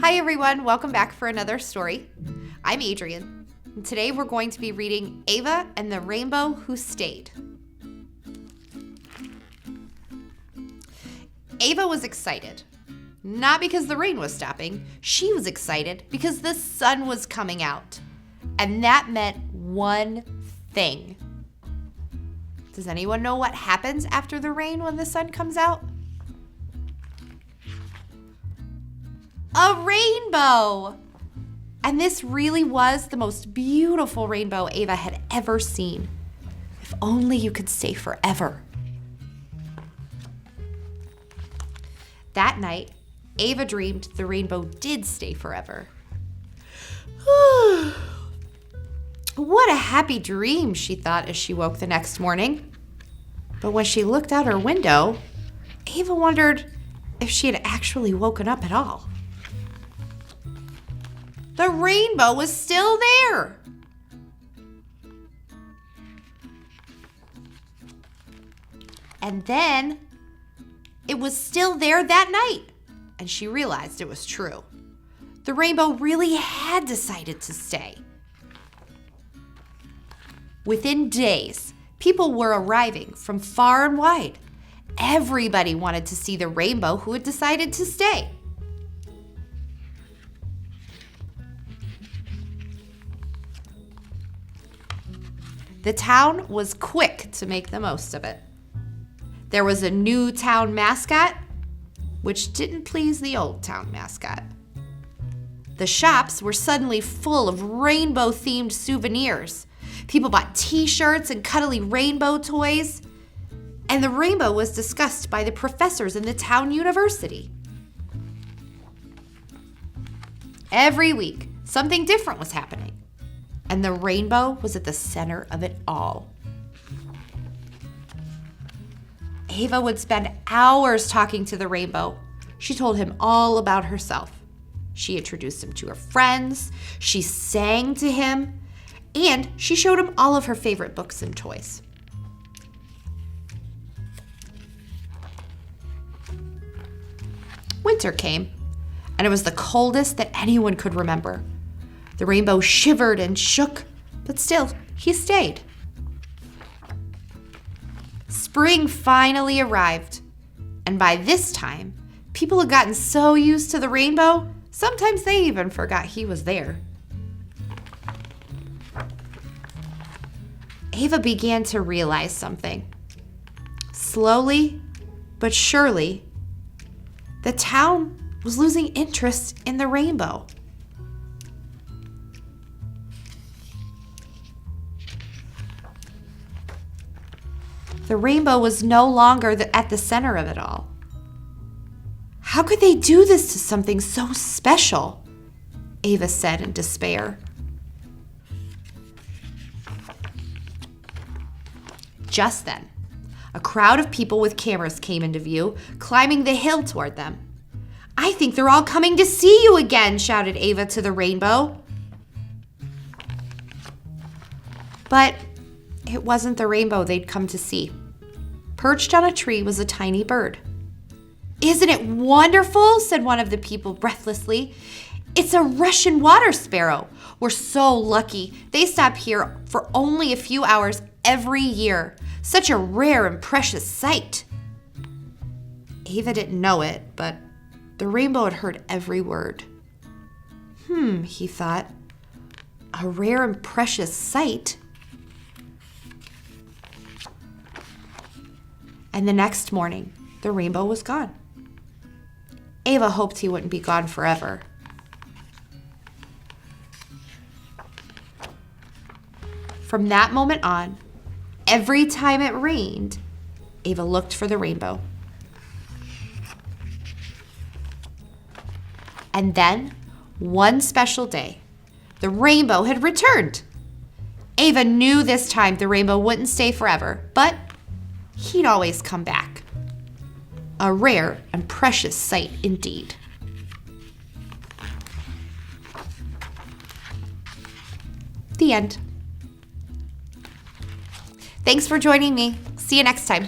Hi everyone, welcome back for another story. I'm Adrian, and today we're going to be reading Ava and the Rainbow Who Stayed. Ava was excited, not because the rain was stopping. She was excited because the sun was coming out, and that meant one thing. Does anyone know what happens after the rain when the sun comes out? A rainbow! And this really was the most beautiful rainbow Ava had ever seen. If only you could stay forever. That night, Ava dreamed the rainbow did stay forever. What a happy dream, she thought as she woke the next morning. But when she looked out her window, Ava wondered if she had actually woken up at all. The rainbow was still there. And then it was still there that night, and she realized it was true. The rainbow really had decided to stay. Within days, people were arriving from far and wide. Everybody wanted to see the rainbow who had decided to stay. The town was quick to make the most of it. There was a new town mascot, which didn't please the old town mascot. The shops were suddenly full of rainbow-themed souvenirs. People bought t-shirts and cuddly rainbow toys. And the rainbow was discussed by the professors in the town university. Every week, something different was happening. And the rainbow was at the center of it all. Ava would spend hours talking to the rainbow. She told him all about herself. She introduced him to her friends. She sang to him. And she showed him all of her favorite books and toys. Winter came, and it was the coldest that anyone could remember. The rainbow shivered and shook, but still, he stayed. Spring finally arrived, and by this time, people had gotten so used to the rainbow, sometimes they even forgot he was there. Ava began to realize something. Slowly, but surely, the town was losing interest in the rainbow. The rainbow was no longer at the center of it all. How could they do this to something so special? Ava said in despair. Just then, a crowd of people with cameras came into view, climbing the hill toward them. "I think they're all coming to see you again," shouted Ava to the rainbow. But it wasn't the rainbow they'd come to see. Perched on a tree was a tiny bird. "Isn't it wonderful?" said one of the people breathlessly. "It's a Russian water sparrow. We're so lucky. They stop here for only a few hours every year. Such a rare and precious sight." Ava didn't know it, but the rainbow had heard every word. He thought. A rare and precious sight? And the next morning, the rainbow was gone. Ava hoped he wouldn't be gone forever. From that moment on, every time it rained, Ava looked for the rainbow. And then, one special day, the rainbow had returned. Ava knew this time the rainbow wouldn't stay forever, but he'd always come back. A rare and precious sight indeed. The end. Thanks for joining me. See you next time.